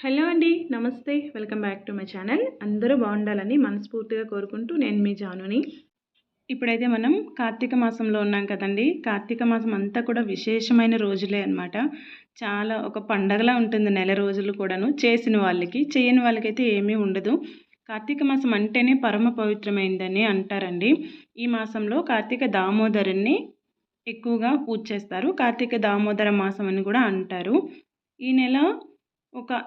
Hello అండి. నమస్తే. Welcome back to my channel. అందరూ బాగుండాలని మనస్ఫూర్తిగా కోరుకుంటూ నేను మీ జానుని. ఇప్పుడైతే మనం కార్తీక మాసంలో ఉన్నాం కదండీ. కార్తీక మాసం అంతా కూడా విశేషమైన రోజులే అన్నమాట. చాలా ఒక పండగలా ఉంటుంది నెల రోజులు కూడాను. చేసిన వాళ్ళకి, చేయని వాళ్ళకైతే ఏమీ ఉండదు. కార్తీక మాసం అంటేనే పరమ పవిత్రమైందని అంటారండి. ఈ మాసంలో కార్తీక దామోదరుణ్ణి ఎక్కువగా పూజ చేస్తారు. కార్తీక దామోదర మాసం అని కూడా అంటారు. ఈ నెల ఒక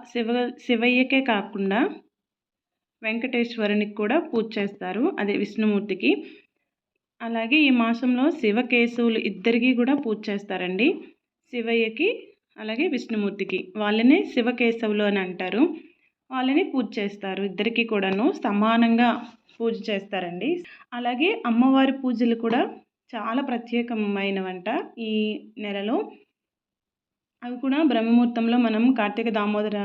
శివయ్యకే కాకుండా వెంకటేశ్వరునికి కూడా పూజ చేస్తారు, అదే విష్ణుమూర్తికి. అలాగే ఈ మాసంలో శివకేశవులు ఇద్దరికీ కూడా పూజ చేస్తారండి. శివయ్యకి అలాగే విష్ణుమూర్తికి, వాళ్ళనే శివకేశవులు అని అంటారు. వాళ్ళని పూజ చేస్తారు, ఇద్దరికీ కూడాను సమానంగా పూజ చేస్తారండి. అలాగే అమ్మవారి పూజలు కూడా చాలా ప్రత్యేకమైనవంట ఈ నెలలో. అవి కూడా బ్రహ్మముహూర్తంలో మనం కార్తీక దామోదర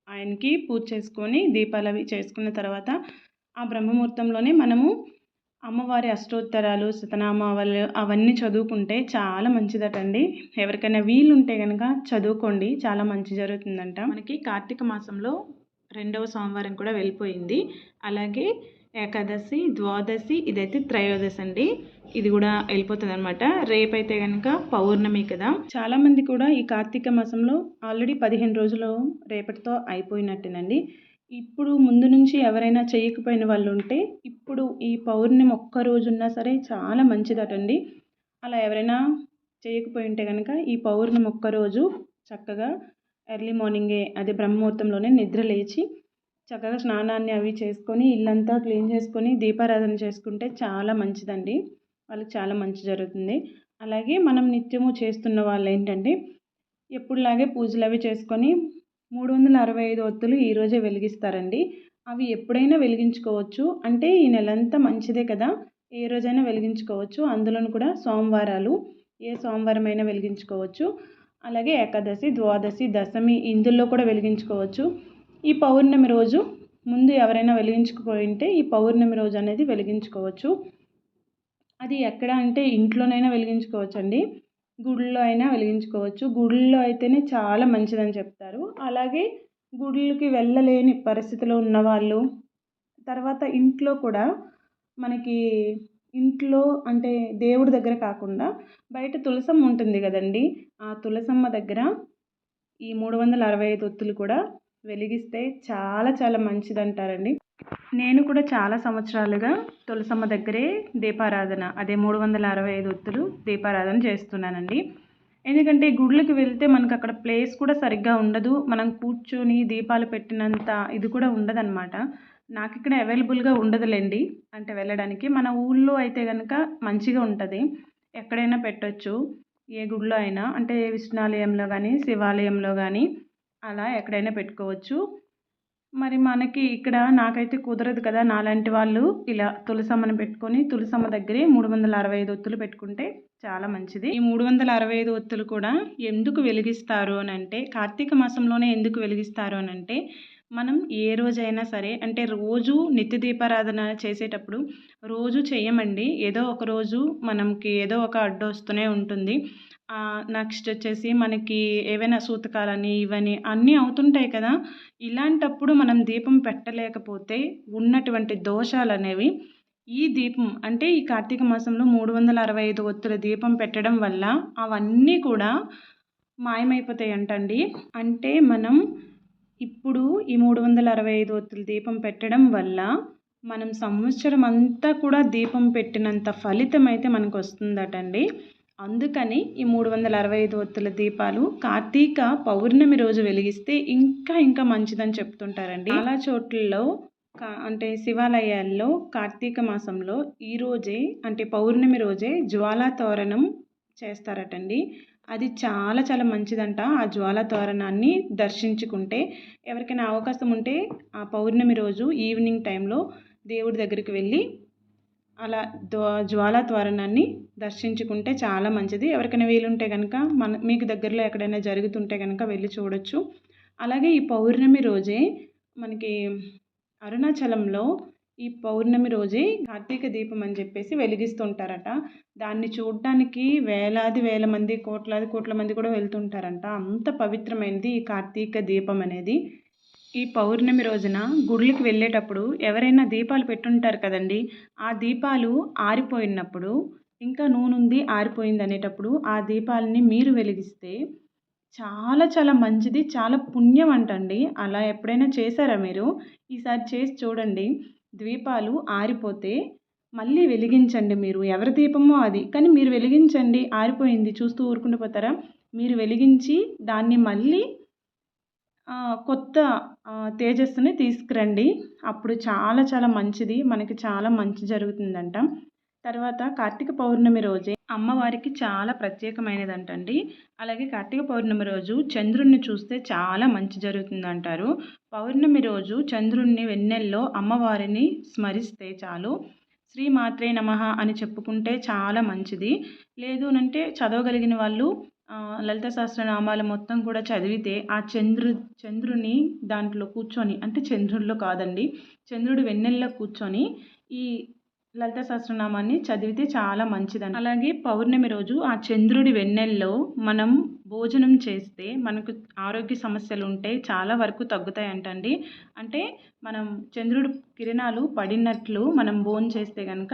ఆయనకి పూజ చేసుకొని దీపాలు అవి చేసుకున్న తర్వాత ఆ బ్రహ్మముహూర్తంలోనే మనము అమ్మవారి అష్టోత్తరాలు, శతనామావళి అవన్నీ చదువుకుంటే చాలా మంచిదటండి. ఎవరికైనా వీలుంటే కనుక చదువుకోండి, చాలా మంచి జరుగుతుందంట. మనకి కార్తీక మాసంలో 2వ సోమవారం కూడా వెళ్ళిపోయింది. అలాగే ఏకాదశి, ద్వాదశి, ఇదైతే త్రయోదశి అండి. ఇది కూడా వెళ్ళిపోతుంది అనమాట. రేపైతే కనుక పౌర్ణమి కదా. చాలామంది కూడా ఈ కార్తీక మాసంలో ఆల్రెడీ 15 రోజులు రేపటితో అయిపోయినట్టేనండి. ఇప్పుడు ముందు నుంచి ఎవరైనా చేయకపోయిన వాళ్ళు ఉంటే ఇప్పుడు ఈ పౌర్ణమి ఒక్క రోజు ఉన్నా సరే చాలా మంచిదటండి. అలా ఎవరైనా చేయకపోయి ఉంటే కనుక ఈ పౌర్ణమి ఒక్కరోజు చక్కగా ఎర్లీ మార్నింగే, అదే బ్రహ్మముహూర్తంలోనే నిద్ర లేచి చక్కగా స్నానాన్ని అవి చేసుకొని ఇల్లంతా క్లీన్ చేసుకొని దీపారాధన చేసుకుంటే చాలా మంచిదండి. వాళ్ళకి చాలా మంచి జరుగుతుంది. అలాగే మనం నిత్యము చేస్తున్న వాళ్ళు ఏంటంటే ఎప్పుడులాగే పూజలు అవి చేసుకొని 365 ఒత్తులు ఈరోజే వెలిగిస్తారండి. అవి ఎప్పుడైనా వెలిగించుకోవచ్చు. అంటే ఈ నెలంతా మంచిదే కదా, ఏ రోజైనా వెలిగించుకోవచ్చు. అందులోను కూడా సోమవారాలు, ఏ సోమవారం అయినా వెలిగించుకోవచ్చు. అలాగే ఏకాదశి, ద్వాదశి, దశమి ఇందులో కూడా వెలిగించుకోవచ్చు. ఈ పౌర్ణమి రోజు ముందు ఎవరైనా వెలిగించుకుపోయి ఉంటే ఈ పౌర్ణమి రోజు అనేది వెలిగించుకోవచ్చు. అది ఎక్కడ అంటే ఇంట్లోనైనా వెలిగించుకోవచ్చు అండి, గుడిలో అయినా వెలిగించుకోవచ్చు. గుడిలో అయితేనే చాలా మంచిదని చెప్తారు. అలాగే గుడులకి వెళ్ళలేని పరిస్థితిలో ఉన్నవాళ్ళు, తర్వాత ఇంట్లో కూడా మనకి ఇంట్లో అంటే దేవుడి దగ్గర కాకుండా బయట తులసమ్మ ఉంటుంది కదండి. ఆ తులసమ్మ దగ్గర ఈ 365 ఒత్తులు కూడా వెలిగిస్తే చాలా చాలా మంచిదంటారండి. నేను కూడా చాలా సంవత్సరాలుగా తులసమ్మ దగ్గరే దీపారాధన, అదే 365 ఒత్తులు దీపారాధన చేస్తున్నానండి. ఎందుకంటే గుళ్ళకి వెళ్తే మనకు అక్కడ ప్లేస్ కూడా సరిగ్గా ఉండదు. మనం కూర్చొని దీపాలు పెట్టినంత ఇది కూడా ఉండదన్నమాట. నాకు ఇక్కడ అవైలబుల్గా ఉండదులేండి, అంటే వెళ్ళడానికి. మన ఊళ్ళో అయితే కనుక మంచిగా ఉంటుంది, ఎక్కడైనా పెట్టచ్చు. ఏ గుడిలో అయినా, అంటే విష్ణాలయంలో కానీ శివాలయంలో కానీ అలా ఎక్కడైనా పెట్టుకోవచ్చు. మరి మనకి ఇక్కడ నాకైతే కుదరదు కదా. నాలాంటి వాళ్ళు ఇలా తులసమ్మను పెట్టుకొని తులసమ్మ దగ్గరే 365 ఒత్తులు పెట్టుకుంటే చాలా మంచిది. ఈ 365 ఒత్తులు కూడా ఎందుకు వెలిగిస్తారు అని అంటే, కార్తీక మాసంలోనే ఎందుకు వెలిగిస్తారు అని అంటే, మనం ఏ రోజైనా సరే, అంటే రోజు నిత్య దీపారాధన చేసేటప్పుడు రోజు చేయమండి. ఏదో ఒక రోజు మనకి ఏదో ఒక అడ్డు వస్తూనే ఉంటుంది. నెక్స్ట్ వచ్చేసి మనకి ఏవైనా సూతకాలని ఇవని అన్నీ అవుతుంటాయి కదా. ఇలాంటప్పుడు మనం దీపం పెట్టలేకపోతే ఉన్నటువంటి దోషాలు అనేవి ఈ దీపం, అంటే ఈ కార్తీక మాసంలో 365 ఒత్తుల దీపం పెట్టడం వల్ల అవన్నీ కూడా మాయమైపోతాయి అంటండి. అంటే మనం ఇప్పుడు ఈ 365 ఒత్తుల దీపం పెట్టడం వల్ల మనం సంవత్సరం అంతా కూడా దీపం పెట్టినంత ఫలితం అయితే మనకు వస్తుందటండి. అందుకని ఈ 365 ఒత్తుల దీపాలు కార్తీక పౌర్ణమి రోజు వెలిగిస్తే ఇంకా ఇంకా మంచిదని చెప్తుంటారండి. చాలా చోట్లలో అంటే శివాలయాల్లో కార్తీక మాసంలో ఈ రోజే, అంటే పౌర్ణమి రోజే జ్వాలా తోరణం చేస్తారటండి. అది చాలా చాలా మంచిదంట. ఆ జ్వాలా తోరణాన్ని దర్శించుకుంటే, ఎవరికైనా అవకాశం ఉంటే ఆ పౌర్ణమి రోజు ఈవినింగ్ టైంలో దేవుడి దగ్గరికి వెళ్ళి అలా జ్వాలా తోరణాన్ని దర్శించుకుంటే చాలా మంచిది. ఎవరికైనా వీలుంటే కనుక మీకు దగ్గరలో ఎక్కడైనా జరుగుతుంటే కనుక వెళ్ళి చూడొచ్చు. అలాగే ఈ పౌర్ణమి రోజే మనకి అరుణాచలంలో ఈ పౌర్ణమి రోజే కార్తీక దీపం అని చెప్పేసి వెలిగిస్తుంటారట. దాన్ని చూడడానికి వేలాది వేల మంది, కోట్లాది కోట్ల మంది కూడా వెళ్తుంటారంట. అంత పవిత్రమైనది ఈ కార్తీక దీపం అనేది. ఈ పౌర్ణమి రోజున గుళ్ళకి వెళ్ళేటప్పుడు ఎవరైనా దీపాలు పెట్టుంటారు కదండీ! ఆ దీపాలు ఆరిపోయినప్పుడు, ఇంకా నూనుంది ఆరిపోయింది అనేటప్పుడు ఆ దీపాలని మీరు వెలిగిస్తే చాలా చాలా మంచిది. చాలా పుణ్యం అంటండి. అలా ఎప్పుడైనా చేశారా మీరు? ఈసారి చేసి చూడండి. దీపాలు ఆరిపోతే మళ్ళీ వెలిగించండి మీరు. ఎవరి దీపమో అది. కానీ మీరు వెలిగించండి. ఆరిపోయింది చూస్తూ ఊరుకుండిపోతారా? మీరు వెలిగించి దాన్ని మళ్ళీ కొత్త తేజస్సుని తీసుకురండి. అప్పుడు చాలా చాలా మంచిది. మనకి చాలా మంచి జరుగుతుందంట. తర్వాత కార్తీక పౌర్ణమి రోజే అమ్మవారికి చాలా ప్రత్యేకమైనదంటండి. అలాగే కార్తీక పౌర్ణమి రోజు చంద్రుడిని చూస్తే చాలా మంచి జరుగుతుందంటారు. పౌర్ణమి రోజు చంద్రుడిని వెన్నెల్లో అమ్మవారిని స్మరిస్తే చాలు. శ్రీమాత్రే నమః అని చెప్పుకుంటే చాలా మంచిది. లేదు అనంటే చదవగలిగిన వాళ్ళు లలిత సహస్రనామాలు మొత్తం కూడా చదివితే ఆ చంద్రుని దాంట్లో కూర్చొని, అంటే చంద్రుడిలో కాదండి, చంద్రుడు వెన్నెల్లో కూర్చొని ఈ లలిత సహస్రనామాన్ని చదివితే చాలా మంచిదండి. అలాగే పౌర్ణమి రోజు ఆ చంద్రుడి వెన్నెల్లో మనం భోజనం చేస్తే మనకు ఆరోగ్య సమస్యలు ఉంటే చాలా వరకు తగ్గుతాయంటండి. అంటే మనం చంద్రుడి కిరణాలు పడినట్లు మనం భోజనం చేస్తే కనుక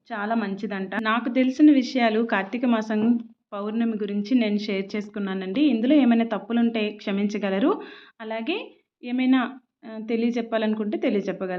చాలా మంచిదంట. నాకు తెలిసిన విషయాలు కార్తీక మాసం పౌర్ణమి గురించి నేను షేర్ చేసుకున్నానండి. ఇందులో ఏమైనా తప్పులుంటే క్షమించగలరు. అలాగే ఏమైనా తెలియజెప్పాలనుకుంటే తెలియజెప్పగలరు.